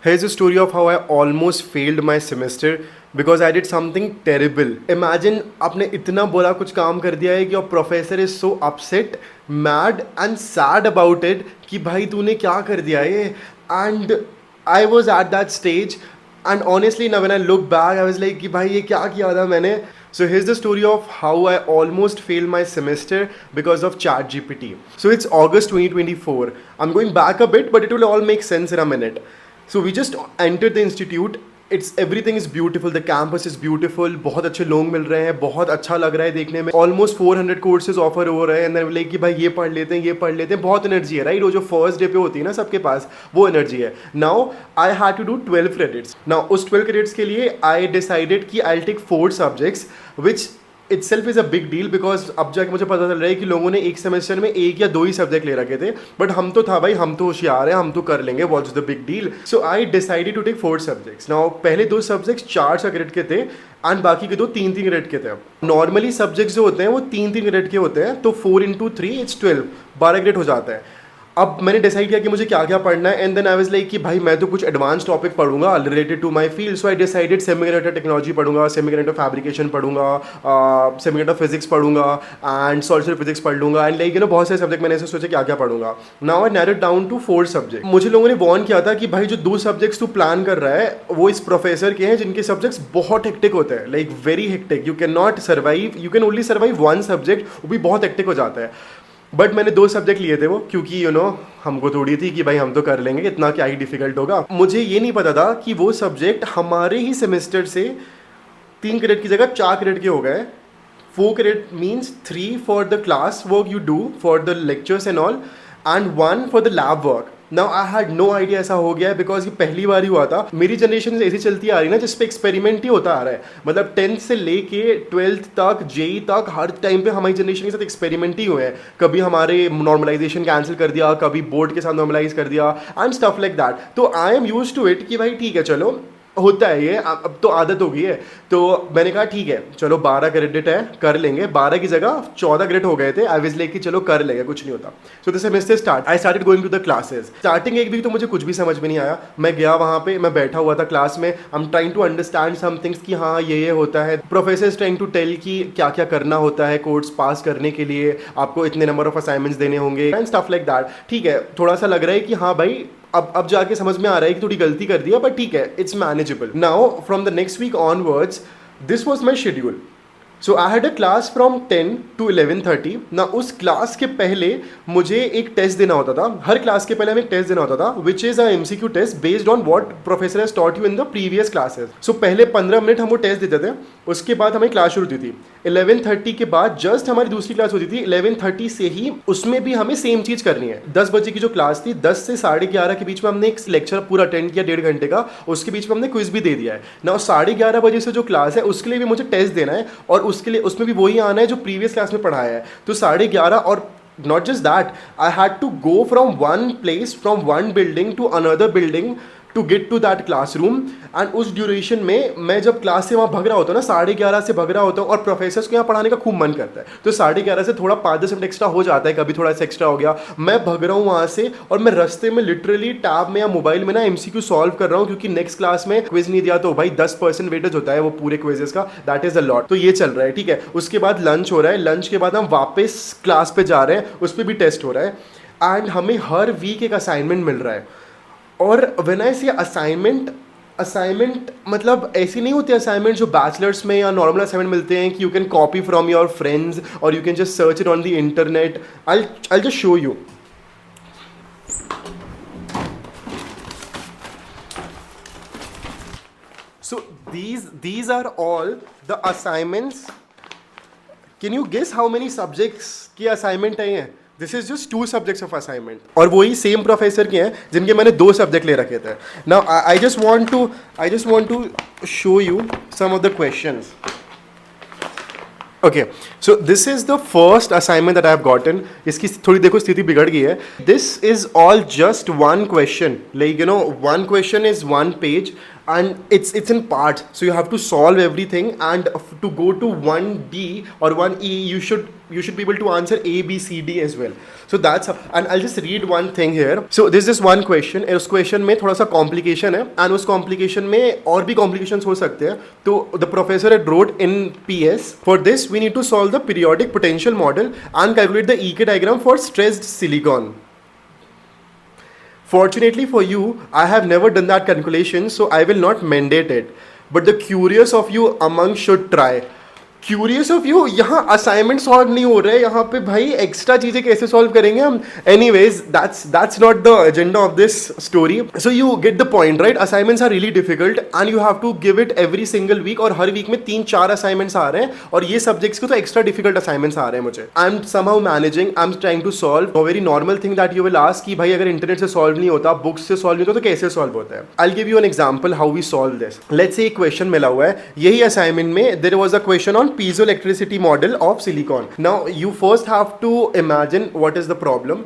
Here's a story of how I almost failed my semester because I did something terrible. Imagine आपने इतना बुरा कुछ काम कर दिया है कि your professor is so upset, mad and sad about it कि भाई तूने क्या कर दिया है. And I was at that stage and honestly now when I look back I was like कि भाई ये क्या किया था मैंने. So here's the story of how I almost failed my semester because of ChatGPT. So it's August 2024. I'm going back a bit but it will all make sense in a minute. So we just entered the institute. It's everything is beautiful. The campus is beautiful. बहुत अच्छे लोग मिल रहे हैं. बहुत अच्छा लग रहा है देखने में. Almost 400 courses offer हो रहे हैं. And then like कि भाई ये पढ़ लेते हैं, ये पढ़ लेते हैं. बहुत एनर्जी है, right? वो जो फर्स्ट डे पे होती है ना सबके पास, वो एनर्जी है. Now I had to do 12 credits. Now उस 12 credits के लिए I decided कि I'll take 4 subjects, which itself is a big deal because अब जाके मुझे पता चल रहा है कि लोगों ने एक सेमेस्टर में 1 या 2 ही सब्जेक्ट ले रखे थे. बट हम तो था भाई, हम तो होशियार हैं, हम तो कर लेंगे. What's the big deal. So I decided to take 4 subjects. Now पहले 2 सब्जेक्ट्स 4 क्रेडिट के थे एंड बाकी के 2 3-3 क्रेडिट के थे. नॉर्मली सब्जेक्ट्स जो होते हैं वो 3-3 क्रेडिट के होते हैं, तो 4 into 3 इट्स 12, 12 क्रेडिट हो जाता है. अब मैंने डिसाइड किया कि मुझे क्या क्या पढ़ना है and then I was like कि भाई मैं तो कुछ एडवांस टॉपिक पढ़ूंगा related to my field. So I decided semiconductor technology पढ़ूंगा, सेमीकंडक्टर फैब्रिकेशन पढ़ूंगा, सेमीकंडक्टर फिजिक्स पढ़ूंगा एंड सॉलिड फिजिक्स पढ़ लूंगा एंड लाइक बहुत सारे सब्जेक्ट मैंने ऐसे सोचा क्या क्या पढ़ूंगा. Now I narrowed down to 4 subject. मुझे लोगों ने वार्न किया था कि भाई जो 2 सब्जेक्ट्स तू प्लान कर रहा है वो इस प्रोफेसर के हैं जिनके सब्जेक्ट्स बहुत हेक्टिक होते हैं, like very hectic. You can not survive, you can only survive 1 subject, वो भी बहुत हेक्टिक हो जाता है. बट मैंने 2 सब्जेक्ट लिए थे वो, क्योंकि हमको थोड़ी थी कि भाई हम तो कर लेंगे, इतना क्या ही डिफिकल्ट होगा. मुझे ये नहीं पता था कि वो सब्जेक्ट हमारे ही सेमेस्टर से 3 क्रेडिट की जगह 4 क्रेडिट के हो गए. 4 credit means 3 for the class work you do for the lectures and all and 1 for the lab work. Now I had no idea ऐसा हो गया है बिकॉज ये पहली बार ही हुआ था. मेरी जनरेशन ऐसी चलती आ रही ना जिस पे एक्सपेरिमेंट ही होता आ रहा है. मतलब 10th से लेके 12th तक, जेई तक, हर टाइम पे हमारी जनरेशन के साथ एक्सपेरिमेंट ही हुए हैं. कभी हमारे नॉर्मलाइजेशन कैंसिल कर दिया, कभी बोर्ड के साथ नॉर्मलाइज कर दिया एंड स्टफ लाइक दैट. तो I am use to it कि भाई ठीक है चलो होता है ये, अब तो आदत हो गई है. तो मैंने कहा ठीक है चलो 12 क्रेडिट है कर लेंगे. 12 की जगह 14 क्रेडिट हो गए थे. आई वाज लाइक कि चलो कर लेंगे, कुछ नहीं होता. So this semester start, I started going to the classes. Starting एक वीक तो मुझे कुछ भी समझ में नहीं आया. मैं गया वहाँ पे, मैं बैठा हुआ था क्लास में. I am trying to understand some things कि हाँ ये होता है. Professor is trying to tell कि क्या क्या करना होता है कोर्स पास करने के लिए, आपको इतने नंबर ऑफ असाइनमेंट्स देने होंगे एंड स्टफ लाइक दैट. ठीक है, थोड़ा सा लग रहा है कि हाँ भाई अब जाके समझ में आ रहा है कि थोड़ी गलती कर दिया, बट ठीक है it's manageable. Now from the next week onwards this was my schedule. So I had a class from 10 to 11:30. ना उस क्लास के पहले मुझे एक टेस्ट देना होता था. हर क्लास के पहले हमें एक टेस्ट देना होता था which is a MCQ test based on what professor has taught you in the previous classes. So पहले 15 मिनट हम वो टेस्ट देते थे, उसके बाद हमें क्लास शुरू होती थी. 11:30 के बाद जस्ट हमारी दूसरी क्लास होती थी. 11:30 से ही उसमें भी हमें सेम चीज़ करनी है. 10 बजे की जो क्लास थी, 10 से 11:30 के बीच में हमने एक लेक्चर पूरा अटेंड किया 1.5 घंटे का. उसके बीच में हमने क्विज भी दे दिया है. ना 11:30 बजे से जो क्लास है उसके लिए भी मुझे टेस्ट देना है और उसके लिए उसमें भी वही आना है जो प्रीवियस क्लास में पढ़ाया है. तो 11:30 और not just that, I had to go from one place, from one building to another building to get to that classroom. And उस ड्यूरेशन में मैं जब क्लास से वहाँ भग रहा होता हूँ ना, 11:30 से भग रहा होता हूँ और प्रोफेसर्स को यहाँ पढ़ाने का खूब मन करता है. तो 11:30 से थोड़ा 5-10 मिनट एक्स्ट्रा हो जाता है, कभी थोड़ा सा एक्स्ट्रा हो गया. मैं भग रहा हूँ वहाँ से और मैं रास्ते में लिटरली टैब में या मोबाइल में ना MCQ सॉल्व कर रहा हूँ, क्योंकि नेक्स्ट क्लास में क्विज नहीं दिया तो भाई 10% वेटेज होता है वो पूरे क्विजेस का. That is a lot. तो ये चल रहा है, ठीक है. उसके बाद लंच हो रहा है. लंच के बाद हम वापस क्लास पे जा रहे हैं, उस पर भी टेस्ट हो रहा है. एंड हमें हर वीक एक असाइनमेंट मिल रहा है. और व्हेन आई से असाइनमेंट मतलब ऐसी नहीं होती असाइनमेंट जो बैचलर्स में या नॉर्मल असाइनमेंट मिलते हैं कि you can copy from your friends और you can just search it on the internet. I just show you. So these are all the assignments. Can you guess how many subjects की assignment है? This is just 2 subjects of assignment. और वही same professor के हैं जिनके मैंने 2 subject ले रखे थे. Now I just want to show you some of the questions. Okay, so this is the first assignment that I have gotten. इसकी थोड़ी देखो स्थिति बिगड़ गई है. This is all just 1 question, like 1 question is 1 page and it's in parts, so you have to solve everything, and to go to 1D or 1E you should be able to answer A B C D as well. So that's, and I'll just read one thing here. So this is one question, उस question में थोड़ा सा complication है, and उस complication में और भी complications हो सकते हैं. तो the professor had wrote in PS, for this we need to solve the periodic potential model and calculate the EK diagram for stressed silicon. Fortunately for you, I have never done that calculation, so I will not mandate it. But the curious of you among should try. Curious of you, यहाँ assignment solve नहीं हो रहे, यहाँ पे भाई extra चीजें कैसे solve करेंगे हम. Anyways that's not the agenda of this story. So you get the point right. Assignments are really difficult and you have to give it every single week, और हर वीक में 3-4 असाइनमेंट्स आ रहे हैं, और ये सब्जेक्ट्स के तो एक्स्ट्रा डिफिकल्ट असाइनमेंट्स आ रहे हैं मुझे. I am somehow managing, I am trying to solve. A very normal thing that you will ask कि भाई अगर इंटरनेट से सॉल्व नहीं होता, बुक्स से सॉल्व नहीं होता, तो कैसे सॉल्व होता है. I will give you an example how we solve this. Let's say एक क्वेश्चन मिला हुआ है, यही असाइनमेंट में there was a question on piezoelectricity model of silicon. Now you first have to imagine what is the problem.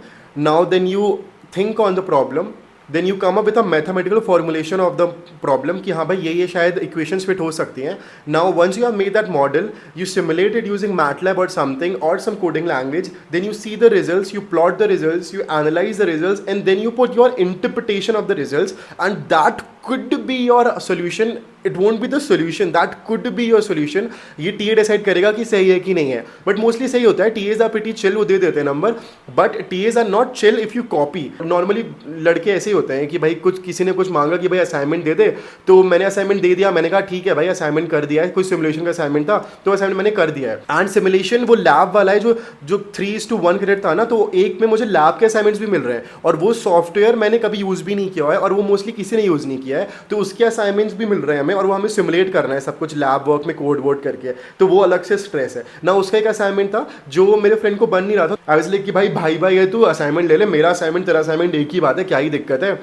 Now then you think on the problem, then you come up with a mathematical formulation of the problem कि हाँ भाई ये शायद equations fit हो सकती हैं. Now once you have made that model, you simulate it using MATLAB or something or some coding language. Then you see the results, you plot the results, you analyze the results, and then you put your interpretation of the results, and that could be your solution. It won't be the solution, that could be your solution. ये TA decide करेगा कि सही है कि नहीं है, but mostly सही होता है. TAs are pretty chill, वो दे देते हैं number, but TAs are not chill if you copy. Normally लड़के ऐसे ही होते हैं कि भाई कुछ किसी ने कुछ मांगा कि भाई असाइनमेंट दे दे, तो मैंने असाइनमेंट दे दिया, मैंने कहा ठीक है भाई असाइनमेंट कर दिया है, कुछ सिमुलेशन का असाइनमेंट था तो असाइनमेंट मैंने कर दिया है. एंड सिमुलेशन वो लैब वाला है जो 3:1 क्रेडिट था ना, तो एक में मुझे लैब के असाइनमेंट्स भी मिल रहे हैं, और वो सॉफ्टवेयर मैंने कभी यूज़ भी नहीं किया है, और वो मोस्टली किसी ने यूज़ नहीं किया है, तो उसके असाइनमेंट्स भी मिल रहे हैं हमें, और वो हमें सिमुलेट करना है सब कुछ लैब वर्क में कोड वोड करके, तो वो अलग से स्ट्रेस है ना. उसका एक असाइनमेंट था जो मेरे फ्रेंड को बन नहीं रहा था. आई वाज लाइक कि भाई है, तू असाइनमेंट ले ले, मेरा असाइनमेंट तेरा असाइनमेंट एक ही बात है, क्या ही दिक्कत है.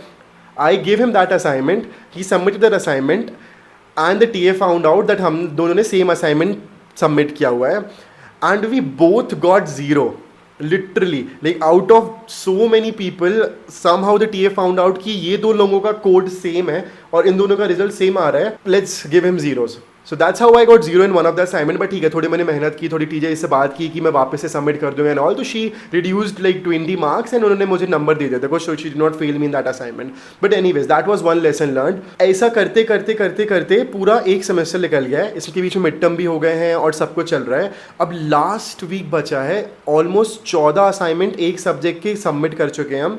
I give him that assignment, he submitted that assignment, and the TA found out that हम दोनों ने सेम असाइनमेंट सबमिट किया हुआ है, and we both got 0. Literally, like out of so many people, somehow the TA found out कि ये दो लोगों का कोड सेम है और इन दोनों का रिजल्ट सेम आ रहा है. Let's give him zeros. So that's how I got 0 in one of the assignment. But ठीक है, थोड़ी मैंने मेहनत की, थोड़ी टीचर इससे बात की कि मैं वापस से सबमिट कर दूंगा एंड ऑल, तो she reduced like 20 marks and उन्होंने मुझे नंबर दे दिया था, so she did not fail me in that assignment. But anyways that was one lesson learn. ऐसा करते करते करते करते पूरा एक सेमेस्टर निकल गया है, इसके बीच में मिड टर्म भी हो गए हैं और सब कुछ चल रहा है. अब लास्ट वीक बचा है, ऑलमोस्ट 14 असाइनमेंट एक सब्जेक्ट के सबमिट कर चुके हैं हम.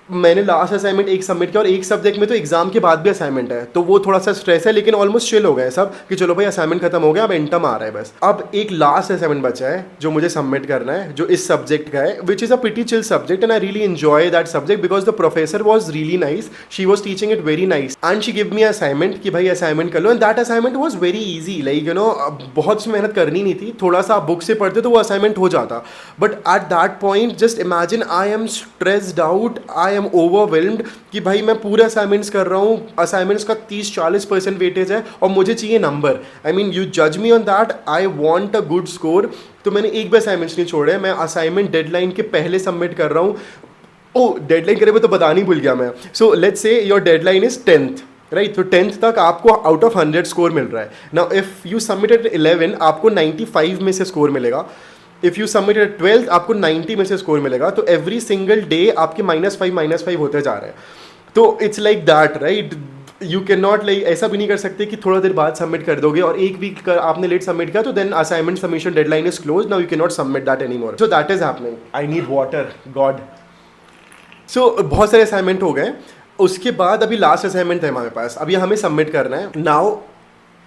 मैंने लास्ट असाइनमेंट एक सबमिट किया, और एक सब्जेक्ट में तो एग्जाम के बाद भी असाइनमेंट है, तो वो थोड़ा सा स्ट्रेस है, लेकिन ऑलमोस्ट चिल हो गए सब कि चलो भाई असाइनमेंट खत्म हो गया, अब एंटम आ रहा है बस. अब एक लास्ट असाइनमेंट बचा है जो मुझे सबमिट करना है, जो इस सब्जेक्ट का है, which is a pretty chill subject, and I really enjoy that subject because the professor was really nice, she was teaching it very nice, and she give me assignment कि भाई assignment कर लो. And that assignment was very easy, like you know बहुत सी मेहनत करनी नहीं थी, थोड़ा सा आप बुक से पढ़ते तो वो असाइनमेंट हो जाता. But at that point just imagine I am stressed out, I am overwhelmed कि भाई मैं पूरे असाइनमेंट्स कर रहा हूँ, असाइनमेंट्स का 30-40% वेटेज है और मुझे चाहिए नंबर. आई मीन यू जज me on that, I want a good score. तो मैंने एक भी असाइनमेंट्स नहीं छोड़े, मैं असाइनमेंट डेडलाइन के पहले सबमिट कर रहा हूँ. ओ डेडलाइन करे हुए तो बताना ही भूल गया मैं. So let's say your deadline is 10th, right. तो 10th तक आपको आउट ऑफ 100 स्कोर मिल रहा है. नाउ इफ यू सबमिटेड 11 आपको 95 में से स्कोर मिलेगा. इफ़ यू सबमिटेड 12th आपको 90 में से स्कोर मिलेगा. तो एवरी सिंगल डे आपके -5 होते जा रहे हैं. तो it's like that, right. You can not like ऐसा भी नहीं कर सकते कि थोड़ा देर बाद सबमिट कर दोगे, और एक वीक का आपने लेट सबमिट किया तो then assignment submission deadline is close, now you can not submit that any more. So that is happening. I need water, God. So बहुत सारे असाइनमेंट हो गए. उसके बाद अभी लास्ट असाइनमेंट है हमारे पास, अभी हमें सबमिट करना है. Now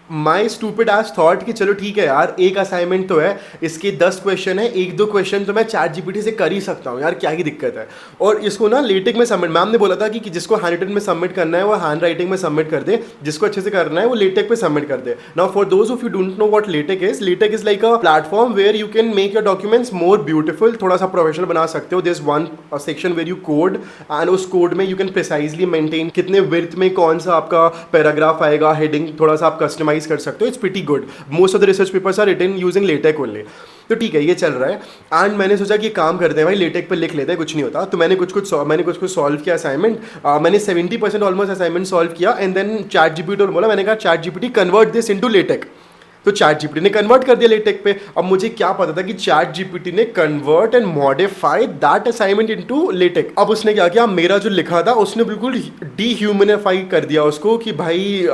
my stupid age thought कि चलो ठीक है यार, एक असाइनमेंट तो है, इसके 10 क्वेश्चन है, 1-2 क्वेश्चन तो मैं चैट जीपीटी से कर ही सकता हूँ यार, क्या ही दिक्कत है. और इसको ना लेटेक में सबमिट, मैम ने बोला था कि जिसको हैंड रिटन में सबमिट करना है वो हैंड राइटिंग में सबमिट कर दे, जिसको अच्छे से करना है वो लेटेक पे सबमिट कर दे. Now for those of you don't know what LaTeX is like a platform where you can make your documents more beautiful, थोड़ा सा प्रोफेशनल बना सकते हो. This one section where you code, and उस code में you can precisely maintain कितने width में कौन सा आपका पैराग्राफ आएगा, हेडिंग थोड़ा सा आप कस्टमाइज कर सकते हो. It's pretty good. Most of the research papers are written using LaTeX only. तो ठीक है ये चल रहा है। एंड मैंने सोचा कि काम करते हैं भाई, लेटेक पे लिख लेते हैं, कुछ नहीं होता। तो मैंने कुछ कुछ सॉल्व किया असाइनमेंट। मैंने 70% ऑलमोस्ट असाइनमेंट सॉल्व किया एंड देन चैट जीपीटी को बोला, मैंने कहा chat GPT convert this into LaTeX. तो चैट जीपीटी ने कन्वर्ट कर दिया लेटेक पे। अब मुझे क्या पता था कि चैट जीपीटी ने convert and modify that assignment into LaTeX. अब उसने क्या किया, मेरा जो लिखा था उसने बिल्कुल डीह्यूमनिफाई कर दिया उसको कि भाई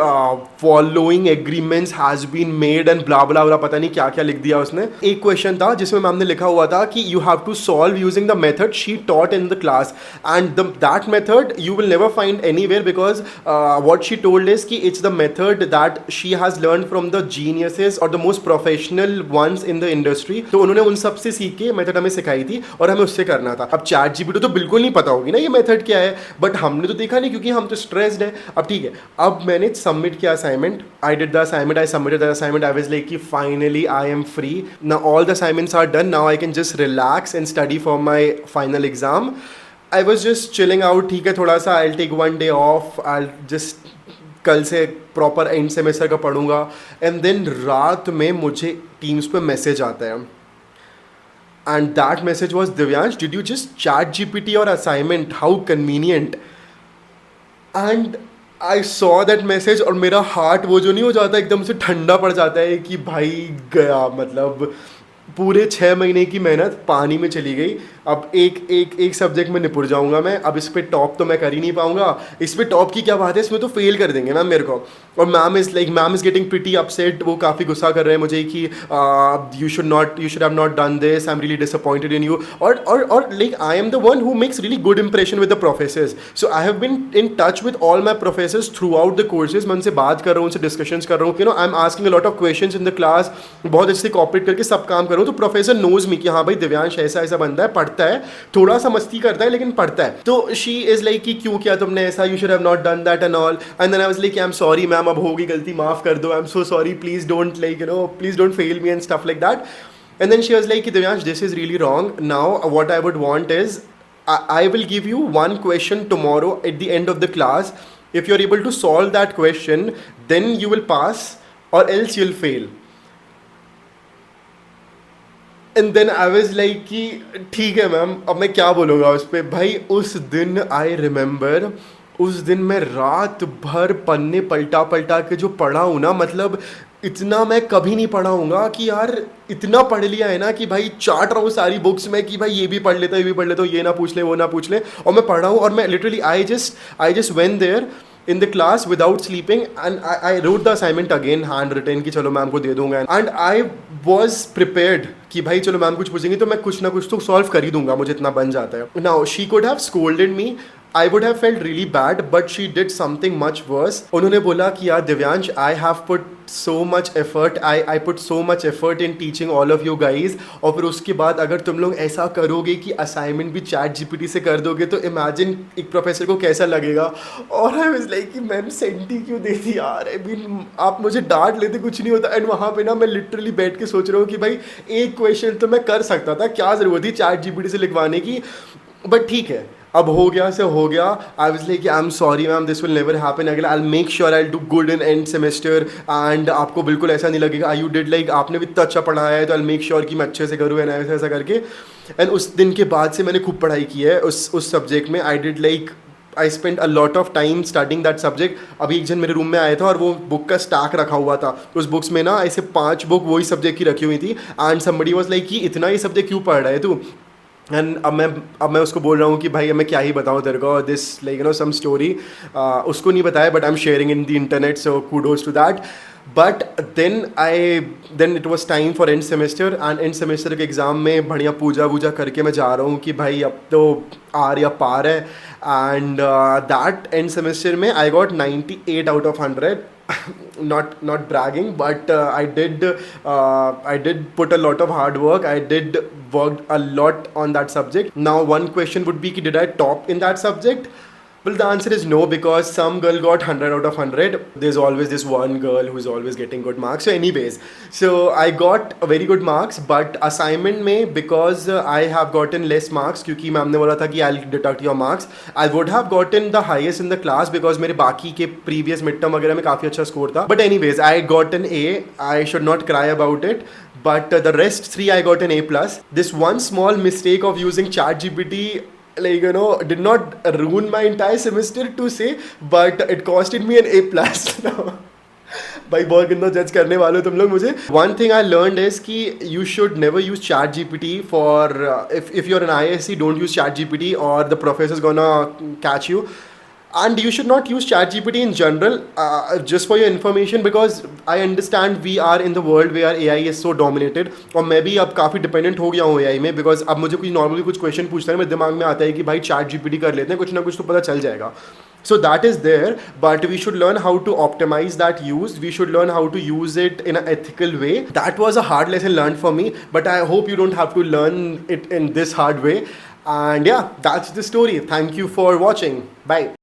following agreements has been made and blah blah blah, पता नहीं क्या क्या लिख दिया उसने। एक क्वेश्चन था जिसमें मैम ने लिखा हुआ था कि you have to solve using the method she taught in the class and that method you will never find anywhere because what she told is कि it's the method that she has learn from the genius और the most professional ones in the industry. तो उन्होंने उन सब से सीख के method हमें सिखाई थी और हमें उससे करना था। अब चैट जीपीटी तो बिल्कुल नहीं पता होगी ना ये मेथड क्या है, बट हमने तो देखा नहीं क्योंकि हम तो स्ट्रेस्ड है। अब ठीक है, अब मैंने सबमिट किया assignment, I did the assignment, I submitted the assignment, I was like कि finally I am free now, all the assignments are done, now I can just relax and study for my final exam. I was just chilling out, ठीक है थोड़ा सा, I will take one day off, I just कल से proper end semester का पढ़ूंगा। And then रात में मुझे टीम्स पे मैसेज आता है and that message was, Divyansh did you just ChatGPT और assignment, how convenient. And I saw that message और मेरा हार्ट वो जो नहीं हो जाता एकदम से ठंडा पड़ जाता है कि भाई गया, मतलब पूरे 6 महीने की मेहनत पानी में चली गई। अब एक सब्जेक्ट में निपुट जाऊंगा मैं, अब इस पे टॉप तो मैं कर ही नहीं पाऊंगा। इस पे टॉप की क्या बात है, इसमें तो फेल कर देंगे मैम मेरे को। और ma'am is getting pretty upset, वो काफ़ी गुस्सा कर रहे हैं मुझे कि you should have not done this, I am really disappointed in you. और like I am the one who makes really good impression with the professors, so I have been in touch with all my professors throughout the courses. मैं उनसे बात कर रहा हूँ, उनसे discussions कर रहा हूँ, I am asking a lot of questions in the class, बहुत अच्छे से कॉपरेट करके सब काम कर रहा हूँ। तो प्रोफेसर नोज मी कि हाँ भाई दिव्यांश ऐसा ऐसा बंदा है, पढ़ता है, थोड़ा सा मस्ती करता है लेकिन पढ़ता है। तो शी इज लाइक कि क्यों किया तुमने ऐसा, you should have not done that and all. And then I was like I am sorry ma'am, अब होगी गलती, माफ कर दो, I am so sorry, please don't like please don't fail me and stuff like that. And then she was like Divyansh this is really wrong, now what I would want is I will give you one question tomorrow at the end of the class. If you're able to solve that question, then you will pass or else you'll fail. And then I was like कि ठीक है ma'am, अब मैं क्या बोलूँगा उस पर। भाई उस दिन आई रिमेंबर, उस दिन मैं रात भर पन्ने पलटा पलटा के जो पढ़ा हूँ ना, मतलब इतना मैं कभी नहीं पढ़ा हूँगा कि यार इतना पढ़ लिया है ना कि भाई चाट रहा हूँ सारी बुक्स में कि भाई ये भी पढ़ लेता, ये भी पढ़ लेता हूँ, ये ना पूछ ले वो ना पूछ ले, और मैं पढ़ रहा हूँ। और मैं literally I just went there in the class without sleeping and I wrote the assignment again hand written कि चलो मैम को दे दूंगा। and I was prepared कि भाई चलो मैम कुछ पूछेंगी तो मैं कुछ ना कुछ तो सॉल्व कर ही दूंगा, मुझे इतना बन जाता है। now she could have scolded me, I would have felt really bad, but she did something much worse. उन्होंने बोला कि यार Divyansh, I have put so much effort, I put so much effort in teaching all of you guys, और फिर उसके बाद अगर तुम लोग ऐसा करोगे कि असाइनमेंट भी चैट जीपीटी से कर दोगे तो इमेजिन एक प्रोफेसर को कैसा लगेगा। और आई वाज लाइक कि मैम सेंटी क्यों देती यार, आई मीन आप मुझे डांट लेते कुछ नहीं होता। एंड वहाँ पे ना मैं लिटरली बैठ के सोच रहा हूँ कि भाई एक क्वेश्चन तो मैं कर सकता था, क्या ज़रूरत थी चैट जीपीटी से लिखवाने की। बट ठीक है, अब हो गया से हो गया। आई was like I am sorry ma'am, this will never happen again, I will make sure I will do good in and semester and आपको बिल्कुल ऐसा नहीं लगेगा यू डिड लाइक आपने भी इतना अच्छा पढ़ाया है तो आई विल मेक श्योर कि मैं अच्छे से करूँ एंड ऐसा ऐसा करके। एंड उस दिन के बाद से मैंने खूब पढ़ाई की है उस सब्जेक्ट में। I did like I spend a lot of time studying that subject. अभी एक जन मेरे रूम में आया था और वो बुक का स्टैक रखा हुआ था, तो उस बुक्स में ना ऐसे 5 बुक वही सब्जेक्ट की रखी हुई थी। एंड समबडी वाज लाइक कि इतना ही सब्जेक्ट क्यों पढ़ रहा है तू। एंड अब मैं उसको बोल रहा हूँ कि भाई अब मैं क्या ही बताऊँ तेरे को, दिस लाइक सम स्टोरी। उसको नहीं बताया but I am sharing in the internet, so kudos to that. But then it was time for end semester and end semester के एग्ज़ाम में बढ़िया पूजा वूजा करके मैं जा रहा हूँ कि भाई अब तो आर या पार है। एंड दैट एंड सेमेस्टर में I got 98 out of 100। not bragging, but I did put a lot of hard work. I did worked a lot on that subject. Now one question would be, did I top in that subject? Well, the answer is no, because some girl got 100 out of 100. There's always this one girl who's always getting good marks. So anyways, so I got very good marks, but assignment में because I have gotten less marks क्योंकि ma'am ने बोला था कि I'll deduct your marks. I would have gotten the highest in the class because मेरे बाकी के previous midterm वगैरह में काफ़ी अच्छा स्कोर था. But anyways, I got an A. I should not cry about it. but the rest three I got an A plus. This one small mistake of using ChatGPT, like did not ruin my entire semester to say, but it costed me an A plus. भाई बहुत गंदा जज करने वाले हो तुम लोग मुझे. One thing I learn is कि you should never use ChatGPT for if you're an ISC, don't use chat GPT or the professor's gonna catch you. And you should not use ChatGPT in general, just for your information, because I understand we are in the world where AI is so dominated. और मैं भी अब काफ़ी dependent हो गया हूँ AI में, because अब मुझे कोई नॉर्मली कुछ क्वेश्चन पूछता है मेरे दिमाग में आता है कि भाई ChatGPT कर लेते हैं, कुछ ना कुछ तो पता चल जाएगा. So that is there, but we should learn how to optimize that use. We should learn how to use it in an ethical way. That was a hard lesson learned for me, but I hope you don't have to learn it in this hard way. And yeah, that's the story. Thank you for watching. Bye.